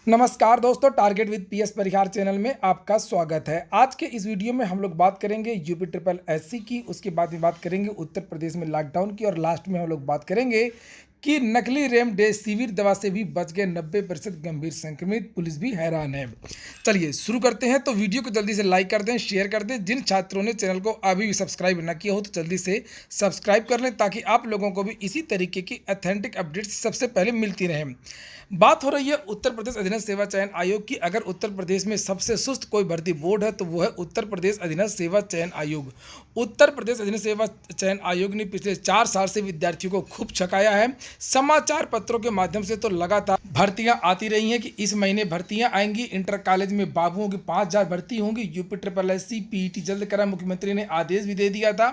नमस्कार दोस्तों, target with PS Parihar channel में आपका स्वागत है। आज के इस वीडियो में हम लोग बात करेंगे यूपी ट्रिपल एससी की, उसके बाद में बात करेंगे उत्तर प्रदेश में लॉकडाउन की, और लास्ट में हम लोग बात करेंगे कि नकली रेमडेसिविर दवा से भी बच गए 90% गंभीर संक्रमित, पुलिस भी हैरान है। चलिए शुरू करते हैं। तो वीडियो को जल्दी से लाइक कर दें, शेयर कर दें। जिन छात्रों ने चैनल को अभी भी सब्सक्राइब न किया हो तो जल्दी से सब्सक्राइब कर लें, ताकि आप लोगों को भी इसी तरीके की ऑथेंटिक अपडेट्स सबसे पहले मिलती रहें। बात हो रही है उत्तर प्रदेश अधीनस्थ सेवा चयन आयोग की। अगर उत्तर प्रदेश में सबसे सुस्त कोई भर्ती बोर्ड है तो वो है उत्तर प्रदेश अधीनस्थ सेवा चयन आयोग। उत्तर प्रदेश अधीनस्थ सेवा चयन आयोग ने पिछले 4 साल से विद्यार्थियों को खूब छकाया है। समाचार पत्रों के माध्यम से तो लगातार भर्तियां आती रही हैं कि इस महीने भर्तियां आएंगी। इंटर कॉलेज में बाबुओं की 5000 भर्ती होंगी। यूपी ट्रिपल एससी पीईटी जल्द करा, मुख्यमंत्री ने आदेश भी दे दिया था।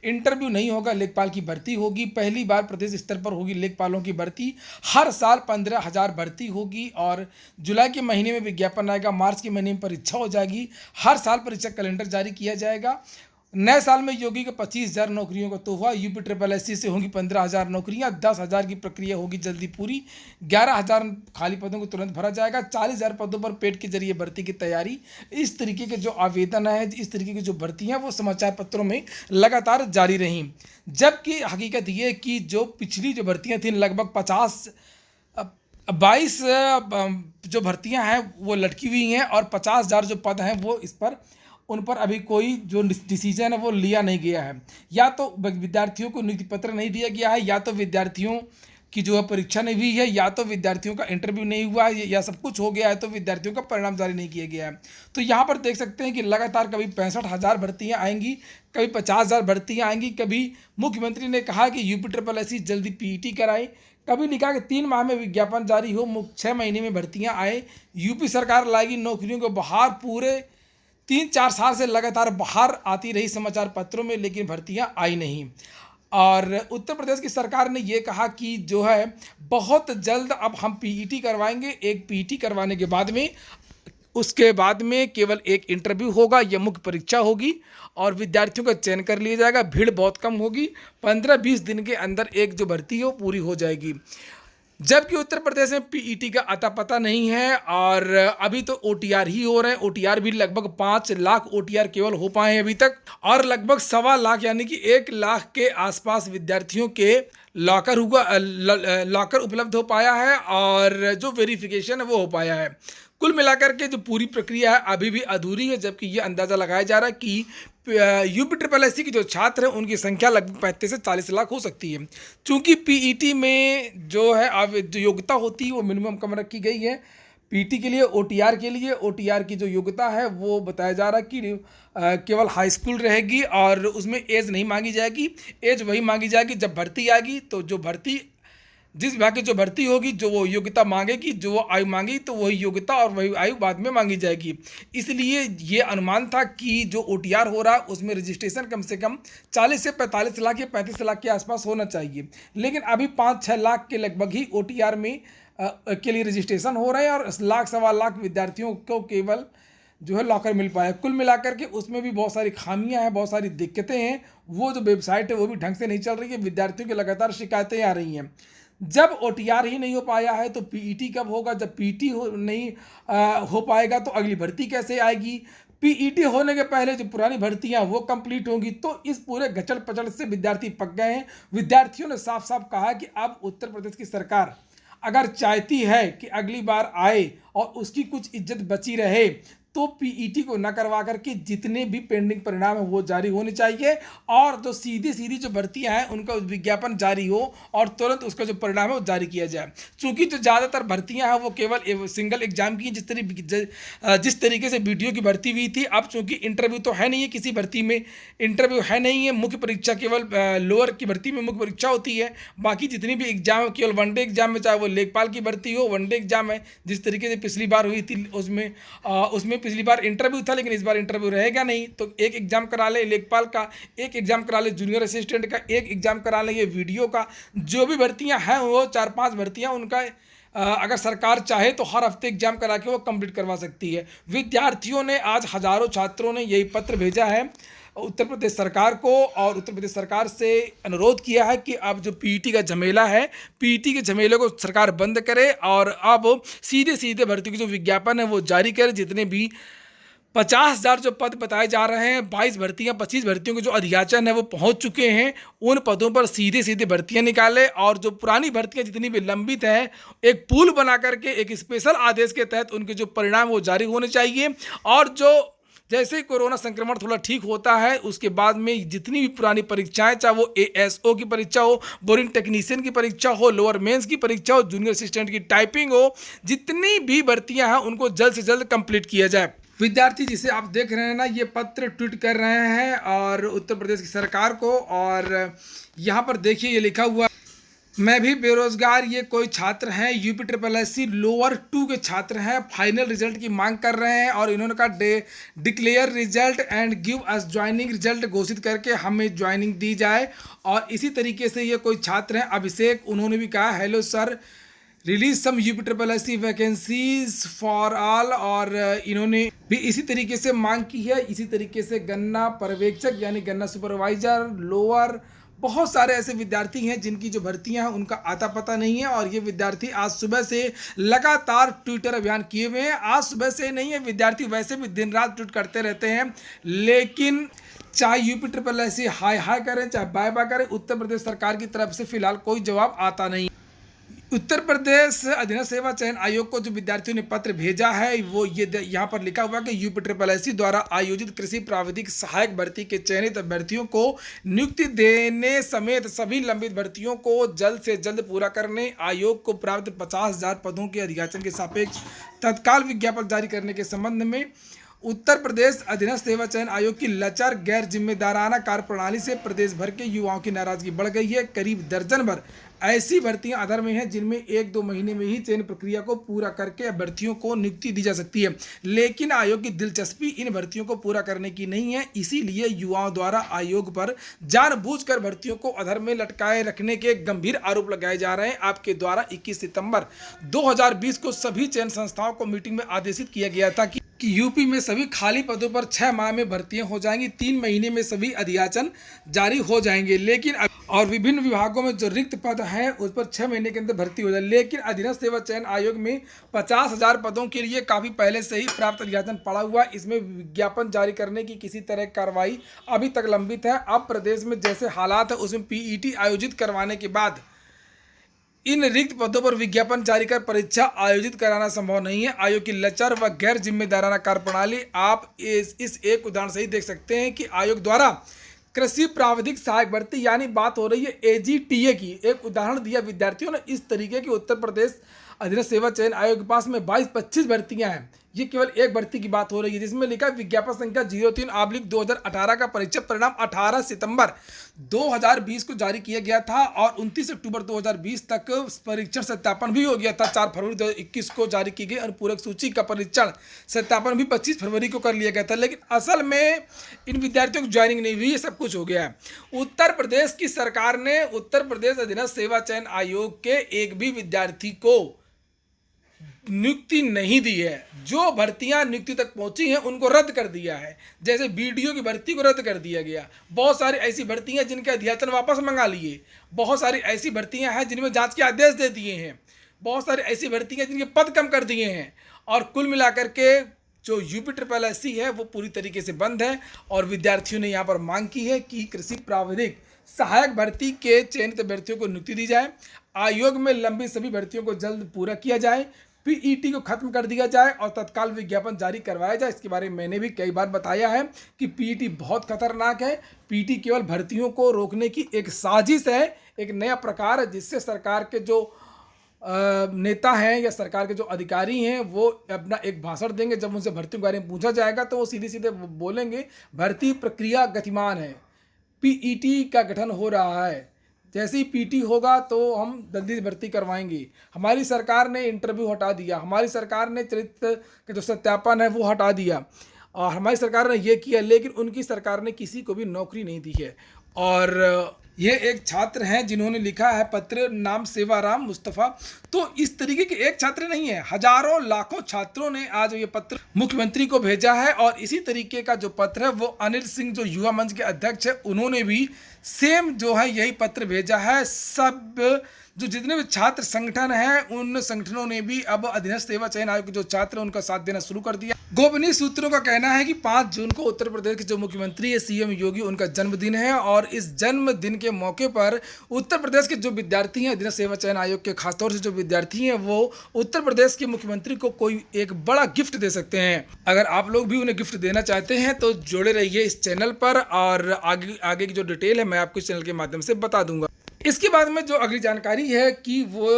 इंटरव्यू नहीं होगा, लेखपाल की भर्ती होगी। पहली बार प्रदेश स्तर पर होगी लेखपालों की भर्ती। हर साल 15,000 भर्ती होगी और जुलाई के महीने में विज्ञापन आएगा, मार्च के महीने में परीक्षा हो जाएगी। हर साल परीक्षा कैलेंडर जारी किया जाएगा। नए साल में योगी के 25,000 नौकरियों का तोहफा। यूपी ट्रिपल एससी से होंगी 15,000 नौकरियां। 10,000 की प्रक्रिया होगी जल्दी पूरी। 11,000 खाली पदों को तुरंत भरा जाएगा। 40,000 पदों पर पेट के जरिए भर्ती की तैयारी। इस तरीके के जो आवेदन है, इस तरीके की जो भर्तियां, वो समाचार पत्रों में लगातार जारी रहीं। जबकि हकीकत ये कि जो पिछली जो भर्तियां थीं, लगभग 22 जो भर्तियां हैं वो लटकी हुई हैं, और 50,000 जो पद हैं वो उन पर अभी कोई जो डिसीजन है वो लिया नहीं गया है। या तो विद्यार्थियों को नियुक्ति पत्र नहीं दिया गया है, या तो विद्यार्थियों की जो है परीक्षा नहीं हुई है, या तो विद्यार्थियों का इंटरव्यू नहीं हुआ है, या सब कुछ हो गया है तो विद्यार्थियों का परिणाम जारी नहीं किया गया है। तो यहाँ पर देख सकते हैं कि लगातार कभी 65,000 भर्तियाँ आएंगी, कभी 50,000 भर्तियाँ आएंगी। कभी मुख्यमंत्री ने कहा कि यूपी ट्रिपल एससी जल्दी पीईटी कराएं। कभी लिखा कि 3 माह में विज्ञापन जारी हो, 6 महीने में भर्तियां आए। यूपी सरकार लाएगी नौकरियों को बाहर। पूरे 3-4 साल से लगातार बाहर आती रही समाचार पत्रों में, लेकिन भर्तियां आई नहीं। और उत्तर प्रदेश की सरकार ने ये कहा कि जो है बहुत जल्द अब हम पीईटी करवाएंगे। एक पीईटी करवाने के बाद में, उसके बाद में केवल एक इंटरव्यू होगा या मुख्य परीक्षा होगी, और विद्यार्थियों का चयन कर लिया जाएगा। भीड़ बहुत कम होगी। 15-20 दिन के अंदर एक जो भर्ती हो पूरी हो जाएगी। जबकि उत्तर प्रदेश में पीईटी का अता पता नहीं है, और अभी तो ओटीआर ही हो रहे हैं। ओटीआर भी लगभग 5 लाख ओटीआर केवल हो पाए हैं अभी तक, और लगभग 1.25 लाख यानी कि 1 लाख के आसपास विद्यार्थियों के लॉकर उपलब्ध हो पाया है, और जो वेरिफिकेशन है वो हो पाया है। कुल मिलाकर के जो पूरी प्रक्रिया है अभी भी अधूरी है। जबकि ये अंदाज़ा लगाया जा रहा है कि यूपी ट्रिपल एससी के जो छात्र हैं उनकी संख्या लगभग 35 से 40 लाख हो सकती है। चूँकि पीईटी में जो है जो योग्यता होती है वो मिनिमम कम रखी गई है। पीटी के लिए, ओटीआर की जो योग्यता है वो बताया जा रहा है कि केवल हाई स्कूल रहेगी, और उसमें एज नहीं मांगी जाएगी। एज वही मांगी जाएगी जब भर्ती आएगी। तो जो भर्ती, जिस विभाग की जो भर्ती होगी, जो वो योग्यता मांगेगी, जो वो आयु मांगी, तो वही योग्यता और वही आयु बाद में मांगी जाएगी। इसलिए ये अनुमान था कि जो ओटीआर हो रहा है उसमें रजिस्ट्रेशन कम से कम 40 से 45 लाख या 35 लाख के आसपास होना चाहिए। लेकिन अभी 5-6 लाख के लगभग ही ओटीआर में के लिए रजिस्ट्रेशन हो रहे हैं, और 1.25 लाख विद्यार्थियों को केवल जो है लॉकर मिल पाया। कुल मिलाकर के उसमें भी बहुत सारी खामियां हैं, बहुत सारी दिक्कतें हैं। वो जो वेबसाइट है वो भी ढंग से नहीं चल रही है। विद्यार्थियों की लगातार शिकायतें आ रही हैं। जब ओटीआर ही नहीं हो पाया है तो पीईटी कब होगा? जब पीईटी नहीं हो पाएगा तो अगली भर्ती कैसे आएगी? पीईटी होने के पहले जो पुरानी भर्तियां वो कंप्लीट होंगी। तो इस पूरे गचड़ पचड़ से विद्यार्थी पक गए हैं। विद्यार्थियों ने साफ साफ कहा कि अब उत्तर प्रदेश की सरकार अगर चाहती है कि अगली बार आए और उसकी कुछ इज्जत बची रहे, तो पीईटी को न करवा करके जितने भी पेंडिंग परिणाम है वो जारी होने चाहिए, और जो सीधी जो भर्तियां हैं उनका विज्ञापन जारी हो, और तुरंत उसका जो परिणाम है वो जारी किया जाए। चूंकि जो ज़्यादातर भर्तियां हैं वो केवल सिंगल एग्जाम की, जिस तरीके से वीडियो की भर्ती हुई थी। अब चूंकि इंटरव्यू तो है नहीं है, किसी भर्ती में इंटरव्यू है नहीं है। मुख्य परीक्षा केवल लोअर की भर्ती में मुख्य परीक्षा होती है। बाकी जितनी भी एग्जाम है केवल वनडे एग्जाम में, चाहे वो लेखपाल की भर्ती हो, वनडे एग्जाम है। जिस तरीके से पिछली बार हुई थी उसमें पिछली बार इंटरव्यू था, लेकिन इस बार इंटरव्यू रहेगा नहीं। तो एक एग्जाम करा ले लेखपाल का, एक एग्जाम करा ले जूनियर असिस्टेंट का, एक एग्जाम करा ले ये वीडियो का। जो भी भर्तियां हैं वो 4-5 भर्तियां, उनका अगर सरकार चाहे तो हर हफ्ते एग्जाम करा के वो कंप्लीट करवा सकती है। विद्यार्थियों ने आज, हजारों छात्रों ने यही पत्र भेजा है उत्तर प्रदेश सरकार को और उत्तर प्रदेश सरकार से अनुरोध किया है कि अब जो पीईटी का झमेला है, पीईटी के झमेले को सरकार बंद करे और अब सीधे सीधे भर्ती के जो विज्ञापन है वो जारी करे। जितने भी 50,000 जो पद बताए जा रहे हैं, 22 भर्तियां, 25 भर्तियों के जो अधियाचन है वो पहुंच चुके हैं, उन पदों पर सीधे सीधे भर्तियां निकाले और जो पुरानी भर्तियां जितनी भी लंबित है, एक पूल बना करके एक स्पेशल आदेश के तहत उनके जो परिणाम वो जारी होने चाहिए। और जो जैसे ही कोरोना संक्रमण थोड़ा ठीक होता है उसके बाद में जितनी भी पुरानी परीक्षाएं, चाहे वो एएसओ की परीक्षा हो, बोरिंग टेक्नीशियन की परीक्षा हो, लोअर मेंस की परीक्षा हो, जूनियर असिस्टेंट की टाइपिंग हो, जितनी भी भर्तियां हैं उनको जल्द से जल्द कंप्लीट किया जाए। विद्यार्थी जिसे आप देख रहे हैं ना, ये पत्र ट्वीट कर रहे हैं और उत्तर प्रदेश की सरकार को, और यहाँ पर देखिए ये लिखा हुआ, मैं भी बेरोजगार ये कोई छात्र हैं, UP triple S C lower 2 के छात्र हैं, फाइनल रिजल्ट की मांग कर रहे हैं और इन्होंने कहा declare result and give us joining, result घोषित करके हमें ज्वाइनिंग दी जाए। और इसी तरीके से ये कोई छात्र हैं अभिषेक, उन्होंने भी कहा hello sir, release some UP triple S C vacancies for all, और इन्होंने भी इसी तरीके से मांग की है। इसी तरीके से गन्ना पर्यवेक्षक यानी गन्ना सुपरवाइजर, लोअर, बहुत सारे ऐसे विद्यार्थी हैं जिनकी जो भर्तियां हैं उनका आता पता नहीं है और ये विद्यार्थी आज सुबह से लगातार ट्विटर अभियान किए हुए हैं। आज सुबह से नहीं है, विद्यार्थी वैसे भी दिन रात ट्वीट करते रहते हैं, लेकिन चाहे यूपी ट्रिपल एस सी हाय हाय करें चाहे बाय बाय करें, उत्तर प्रदेश सरकार की तरफ से फिलहाल कोई जवाब आता नहीं। उत्तर प्रदेश अधीनस्थ सेवा चयन आयोग को जो विद्यार्थियों ने पत्र भेजा है वो ये यहाँ पर लिखा हुआ कि यूपी ट्रिपल एस सी द्वारा आयोजित कृषि प्राविधिक सहायक भर्ती के चयनित अभ्यर्थियों को नियुक्ति देने समेत सभी लंबित भर्तियों को जल्द से जल्द पूरा करने, आयोग को प्राप्त 50,000 पदों के अधियाचन के सापेक्ष तत्काल विज्ञापन जारी करने के संबंध में उत्तर प्रदेश अधीनस्थ सेवा चयन आयोग की लचर गैर जिम्मेदाराना कार्यप्रणाली से प्रदेश भर के युवाओं की नाराजगी बढ़ गई है। करीब दर्जन भर ऐसी भर्तियां अधर में हैं जिनमें 1-2 महीने में ही चयन प्रक्रिया को पूरा करके अभ्यर्थियों को नियुक्ति दी जा सकती है, लेकिन आयोग की दिलचस्पी इन भर्तियों को पूरा करने की नहीं है। इसीलिए युवाओं द्वारा आयोग पर जानबूझकर भर्तियों को अधर में लटकाए रखने के गंभीर आरोप लगाए जा रहे हैं। आपके द्वारा 21 सितंबर 2020 को सभी चयन संस्थाओं को मीटिंग में आदेशित किया गया था कि यूपी में सभी खाली पदों पर 6 माह में भर्तियां हो जाएंगी, 3 महीने में सभी अधियाचन जारी हो जाएंगे, लेकिन और विभिन्न विभागों में जो रिक्त पद हैं उस पर 6 महीने के अंदर भर्ती हो जाए। लेकिन अधीनस्थ सेवा चयन आयोग में 50,000 पदों के लिए काफ़ी पहले से ही प्राप्त अधियाचन पड़ा हुआ, इसमें विज्ञापन जारी करने की किसी तरह की कार्रवाई अभी तक लंबित है। अब प्रदेश में जैसे हालात है उसमें पीईटी आयोजित करवाने के बाद इन रिक्त पदों पर विज्ञापन जारी कर परीक्षा आयोजित कराना संभव नहीं है। आयोग की लचर व गैर जिम्मेदाराना कार्यप्रणाली आप इस एक उदाहरण से ही देख सकते हैं कि आयोग द्वारा कृषि प्राविधिक सहायक भर्ती यानी बात हो रही है एजीटीए की, एक उदाहरण दिया विद्यार्थियों ने। इस तरीके की उत्तर प्रदेश अधीनस्थ सेवा चयन आयोग के पास में 22-25 भर्तियां हैं, ये केवल एक भर्ती की बात हो रही है जिसमें लिखा है विज्ञापन संख्या 03/2018 का परीक्षा परिणाम 18 सितंबर 2020 को जारी किया गया था और 29 अक्टूबर 2020 तक परीक्षण सत्यापन भी हो गया था। 4 फरवरी 2021 को जारी की गई अनुपूरक सूची का परीक्षण सत्यापन भी 25 फरवरी को कर लिया गया था, लेकिन असल में इन विद्यार्थियों की ज्वाइनिंग नहीं हुई, ये सब कुछ हो गया है। उत्तर प्रदेश की सरकार ने उत्तर प्रदेश अधीनस्थ सेवा चयन आयोग के एक भी विद्यार्थी को नियुक्ति नहीं दी है। जो भर्तियां नियुक्ति तक पहुंची हैं उनको रद्द कर दिया है, जैसे बीडीओ की भर्ती को रद्द कर दिया गया। बहुत सारी ऐसी भर्तियां जिनके अध्याचन वापस मंगा लिए, बहुत सारी ऐसी भर्तियां हैं जिनमें जांच के आदेश दे दिए हैं, बहुत सारी ऐसी भर्तियां जिनके पद कम कर दिए हैं, और कुल मिलाकर के जो यूपी ट्रिपल एस सी है वो पूरी तरीके से बंद है। और विद्यार्थियों ने यहाँ पर मांग की है कि कृषि प्राविधिक सहायक भर्ती के चयनित अभ्यर्थियों को नियुक्ति दी जाए, आयोग में लंबी सभी भर्तियों को जल्द पूरा किया जाए, पीईटी को खत्म कर दिया जाए और तत्काल विज्ञापन जारी करवाया जाए। इसके बारे में मैंने भी कई बार बताया है कि पीईटी बहुत खतरनाक है। पीईटी केवल भर्तियों को रोकने की एक साजिश है, एक नया प्रकार है जिससे सरकार के जो नेता हैं या सरकार के जो अधिकारी हैं वो अपना एक भाषण देंगे। जब उनसे भर्तियों के बारे में पूछा जाएगा तो वो सीधे सीधे बोलेंगे भर्ती प्रक्रिया गतिमान है, पीईटी का गठन हो रहा है, जैसे ही पीटी होगा तो हम जल्दी से भर्ती करवाएंगे। हमारी सरकार ने इंटरव्यू हटा दिया, हमारी सरकार ने चरित्र के जो सत्यापन है वो हटा दिया, और हमारी सरकार ने ये किया, लेकिन उनकी सरकार ने किसी को भी नौकरी नहीं दी है। और ये एक छात्र हैं जिन्होंने लिखा है पत्र, नाम सेवाराम मुस्तफ़ा। तो इस तरीके के एक छात्र नहीं है, हजारों लाखों छात्रों ने आज ये पत्र मुख्यमंत्री को भेजा है। और इसी तरीके का जो पत्र है वो अनिल सिंह जो युवा मंच के अध्यक्ष है उन्होंने भी सेम जो है यही पत्र भेजा है। सब जो जितने भी छात्र संगठन हैं उन संगठनों ने भी अब अधीनस्थ सेवा चयन आयोग के जो छात्र हैं उनका साथ देना शुरू कर दिया। गोपनीय सूत्रों का कहना है कि 5 जून को उत्तर प्रदेश के जो मुख्यमंत्री है सीएम योगी, उनका जन्मदिन है और इस जन्मदिन के मौके पर उत्तर प्रदेश के जो विद्यार्थी हैं अधीनस्थ सेवा चयन आयोग के, खासतौर से जो विद्यार्थी हैं वो उत्तर प्रदेश के मुख्यमंत्री को कोई एक बड़ा गिफ्ट दे सकते हैं। अगर आप लोग भी उन्हें गिफ्ट देना चाहते हैं तो जुड़े रहिए इस चैनल पर और आगे की जो डिटेल है मैं आपको इस चैनल के माध्यम से बता दूंगा। इसके बाद में जो अगली जानकारी है कि वो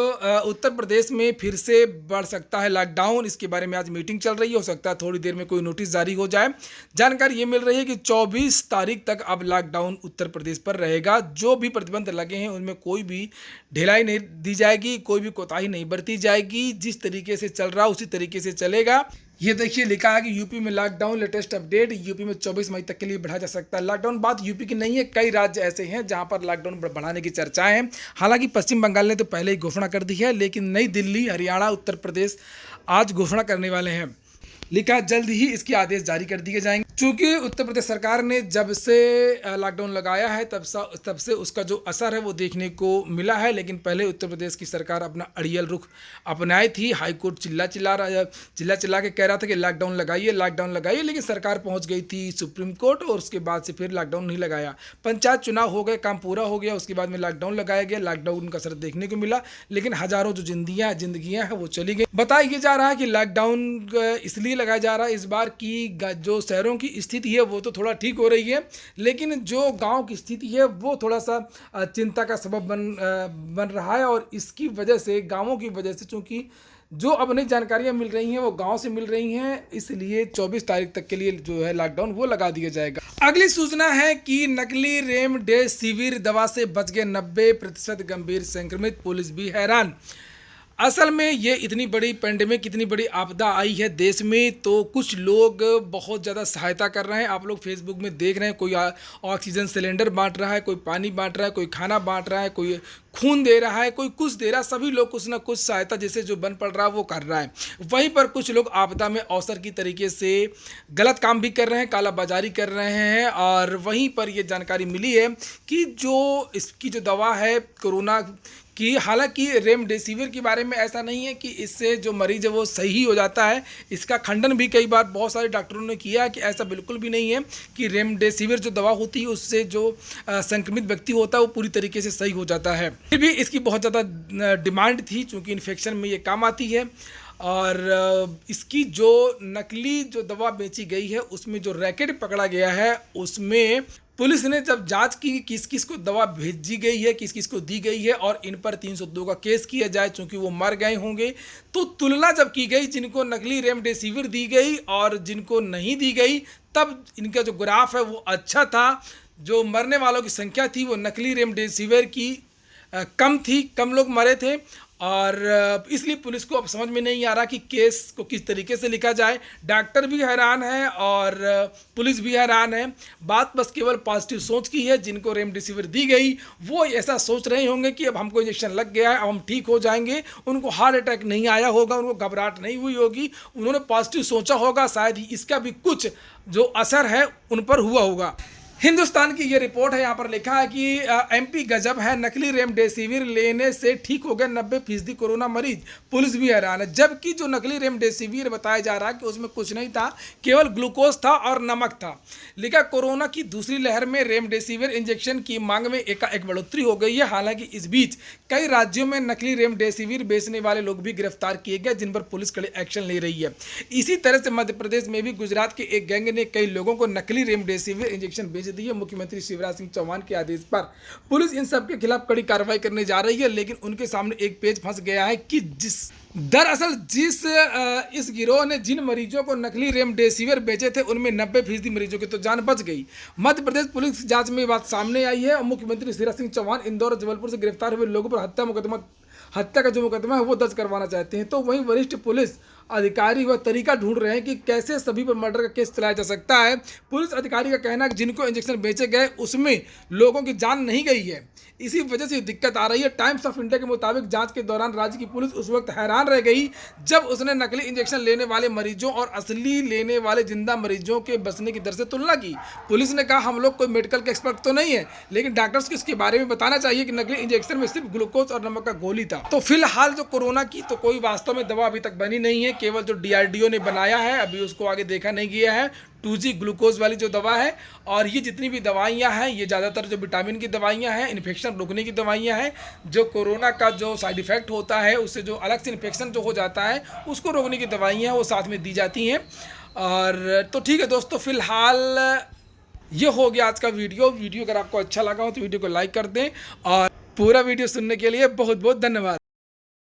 उत्तर प्रदेश में फिर से बढ़ सकता है लॉकडाउन। इसके बारे में आज मीटिंग चल रही है, हो सकता है थोड़ी देर में कोई नोटिस जारी हो जाए। जानकारी ये मिल रही है कि 24 तारीख तक अब लॉकडाउन उत्तर प्रदेश पर रहेगा। जो भी प्रतिबंध लगे हैं उनमें कोई भी ढिलाई नहीं दी जाएगी, कोई भी कोताही नहीं बरती जाएगी। जिस तरीके से चल रहा उसी तरीके से चलेगा। ये देखिए लिखा है कि यूपी में लॉकडाउन, लेटेस्ट अपडेट, यूपी में 24 मई तक के लिए बढ़ा जा सकता है लॉकडाउन। बात यूपी की नहीं है, कई राज्य ऐसे हैं जहां पर लॉकडाउन बढ़ाने की चर्चाएं हैं। हालांकि पश्चिम बंगाल ने तो पहले ही घोषणा कर दी है, लेकिन नई दिल्ली, हरियाणा, उत्तर प्रदेश आज घोषणा करने वाले हैं। लिखा जल्द ही इसके आदेश जारी कर दिए जाएंगे। चूंकि उत्तर प्रदेश सरकार ने जब से लॉकडाउन लगाया है तब से उसका जो असर है वो देखने को मिला है। लेकिन पहले उत्तर प्रदेश की सरकार अपना अड़ियल रुख अपनाई थी। हाईकोर्ट चिल्ला चिल्ला के कह रहा था कि लॉकडाउन लगाइए, लेकिन सरकार पहुंच गई थी सुप्रीम कोर्ट और उसके बाद से फिर लॉकडाउन नहीं लगाया। पंचायत चुनाव हो गए, काम पूरा हो गया, उसके बाद में लॉकडाउन लगाया गया। लॉकडाउन का असर देखने को मिला, लेकिन हजारों जो जिंदगियां हैं वो चली गई। बताया जा रहा है कि लॉकडाउन इसलिए लगाया जा रहा है इस बार की जो शहरों की स्थिति है वो तो थोड़ा ठीक हो रही है, लेकिन जो गांव की स्थिति है वो थोड़ा सा चिंता का सबब बन रहा है। और इसकी वजह से, गांवों की वजह से, चूंकि जो अब नई जानकारियां मिल रही हैं वो गांव से मिल रही हैं, इसलिए 24 तारीख तक के लिए जो है लॉकडाउन वो लगा दिया जाएगा। अगली सूचना है कि नकली रेमडेसिविर दवा से बच गए 90% गंभीर संक्रमित, पुलिस भी हैरान। असल में ये इतनी बड़ी पेंडेमिक, इतनी बड़ी आपदा आई है देश में, तो कुछ लोग बहुत ज़्यादा सहायता कर रहे हैं। आप लोग फेसबुक में देख रहे हैं, कोई ऑक्सीजन सिलेंडर बांट रहा है, कोई पानी बांट रहा है, कोई खाना बांट रहा है, कोई खून दे रहा है, कोई कुछ दे रहा है। सभी लोग कुछ ना कुछ सहायता जिसे जो बन पड़ रहा है वो कर रहा है। वहीं पर कुछ लोग आपदा में अवसर की तरीके से गलत काम भी कर रहे हैं, कालाबाजारी कर रहे हैं। और वहीं पर ये जानकारी मिली है कि जो इसकी जो दवा है कोरोना कि हालांकि रेमडेसिविर के बारे में ऐसा नहीं है कि इससे जो मरीज है वो सही हो जाता है। इसका खंडन भी कई बार बहुत सारे डॉक्टरों ने किया है कि ऐसा बिल्कुल भी नहीं है कि रेमडेसिविर जो दवा होती है उससे जो संक्रमित व्यक्ति होता है वो पूरी तरीके से सही हो जाता है। फिर भी इसकी बहुत ज़्यादा डिमांड थी, चूँकि इन्फेक्शन में ये काम आती है। और इसकी जो नकली जो दवा बेची गई है उसमें जो रैकेट पकड़ा गया है उसमें पुलिस ने जब जांच की किस किस को दवा भेजी गई है, किस किस को दी गई है और इन पर 302 का केस किया जाए चूंकि वो मर गए होंगे, तो तुलना जब की गई जिनको नकली रेमडेसिविर दी गई और जिनको नहीं दी गई, तब इनका जो ग्राफ है वो अच्छा था। जो मरने वालों की संख्या थी वो नकली रेमडेसिविर की कम थी, कम लोग मरे थे। और इसलिए पुलिस को अब समझ में नहीं आ रहा कि केस को किस तरीके से लिखा जाए। डॉक्टर भी हैरान है और पुलिस भी हैरान है। बात बस केवल पॉजिटिव सोच की है। जिनको रेमडेसिविर दी गई वो ऐसा सोच रहे होंगे कि अब हमको इंजेक्शन लग गया है, अब हम ठीक हो जाएंगे। उनको हार्ट अटैक नहीं आया होगा, उनको घबराहट नहीं हुई होगी, उन्होंने पॉजिटिव सोचा होगा। शायद ही इसका भी कुछ जो असर है उन पर हुआ होगा। हिंदुस्तान की ये रिपोर्ट है, यहाँ पर लिखा है कि एमपी गजब है, नकली रेमडेसिविर लेने से ठीक हो गए 90% कोरोना मरीज, पुलिस भी हैरान है। जबकि जो नकली रेमडेसिविर बताया जा रहा है कि उसमें कुछ नहीं था, केवल ग्लूकोज था और नमक था। लिखा कोरोना की दूसरी लहर में रेमडेसिविर इंजेक्शन की मांग में एकाएक बढ़ोतरी हो गई है। हालांकि इस बीच कई राज्यों में नकली रेमडेसिविर बेचने वाले लोग भी गिरफ्तार किए गए, जिन पर पुलिस कड़े एक्शन ले रही है। इसी तरह से मध्य प्रदेश में भी गुजरात के एक गैंग ने कई लोगों को नकली रेमडेसिविर इंजेक्शन बेच दी है। मुख्यमंत्री शिवराज सिंह चौहान के आदेश पर पुलिस इन सब के खिलाफ कड़ी कार्रवाई करने जा रही है, लेकिन उनके सामने एक पेच फंस गया है कि दरअसल इस गिरोह ने जिन मरीजों को नकली रेमडेसिविर बेचे थे उनमें 90% मरीजों की तो जान बच गई। मध्य प्रदेश पुलिस जांच में बात सामने आई है और मुख्यमंत्री शिवराज सिंह चौहान इंदौर और जबलपुर से गिरफ्तार हुए लोगों पर हत्या का जो मुकदमा है वो दर्ज करवाना चाहते हैं। तो वहीं वरिष्ठ पुलिस अधिकारी वह तरीका ढूंढ रहे हैं कि कैसे सभी पर मर्डर का केस चलाया जा सकता है। पुलिस अधिकारी का कहना है कि जिनको इंजेक्शन बेचे गए उसमें लोगों की जान नहीं गई है, इसी वजह से दिक्कत आ रही है। टाइम्स ऑफ इंडिया के मुताबिक जांच के दौरान राज्य की पुलिस उस वक्त हैरान रह गई जब उसने नकली इंजेक्शन लेने वाले मरीजों और असली लेने वाले जिंदा मरीजों के बचने की दर से तुलना की। पुलिस ने कहा, हम लोग कोई मेडिकल के एक्सपर्ट तो नहीं है, लेकिन डॉक्टर्स को इसके बारे में बताना चाहिए कि नकली इंजेक्शन में सिर्फ ग्लूकोज और नमक का गोली था। तो फिलहाल जो कोरोना की तो कोई वास्तव में दवा अभी तक बनी नहीं है, केवल जो DRDO ने बनाया है अभी उसको आगे देखा नहीं गया है। 2G ग्लूकोज वाली जो दवा है, और ये जितनी भी दवाइयाँ हैं ये ज़्यादातर जो विटामिन की दवाइयाँ हैं, इन्फेक्शन रोकने की दवाइयाँ हैं। जो कोरोना का जो साइड इफ़ेक्ट होता है उससे जो अलग से इन्फेक्शन जो हो जाता है उसको रोकने की दवाइयाँ हैं वो साथ में दी जाती हैं। और तो ठीक है दोस्तों, फिलहाल ये हो गया आज का वीडियो। अगर आपको अच्छा लगा हो तो वीडियो को लाइक कर दें, और पूरा वीडियो सुनने के लिए बहुत बहुत धन्यवाद।